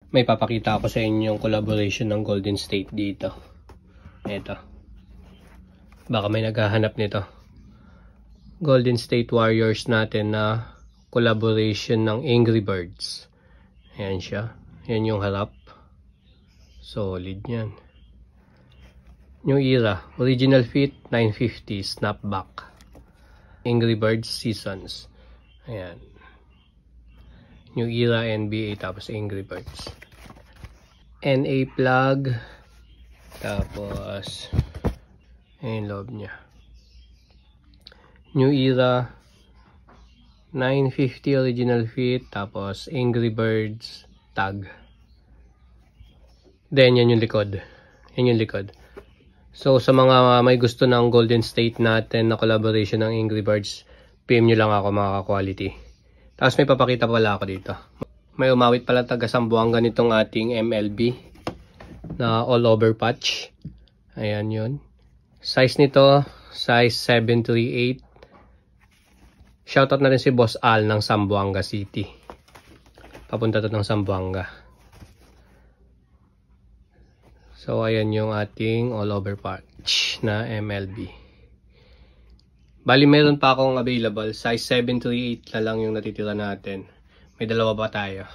may papakita ako sa inyo yung collaboration ng Golden State dito. Ito. Baka may naghahanap nito. Golden State Warriors natin na collaboration ng Angry Birds. Ayan siya. Ayan yung harap. Solid yan. New Era. Original fit 950 snapback. Angry Birds Seasons. Ayan. New Era NBA tapos Angry Birds. NA plug. Tapos ayan loob niya. New Era 950 original fit tapos Angry Birds tag. Then yan yung likod. Yan yung likod. So sa mga may gusto ng Golden State natin na collaboration ng Angry Birds, PM nyo lang ako mga ka-quality. Tapos may papakita pala ako dito. May umawit pala taga Zamboanga nitong ating MLB na all over patch. Ayan yun. Size nito, size 738. Shoutout na rin si Boss Al ng Zamboanga City. Papunta to ng Zamboanga. So ayan yung ating all over patch na MLB. Bali meron pa akong available. Size 738 na lang yung natitira natin. May dalawa pa tayo.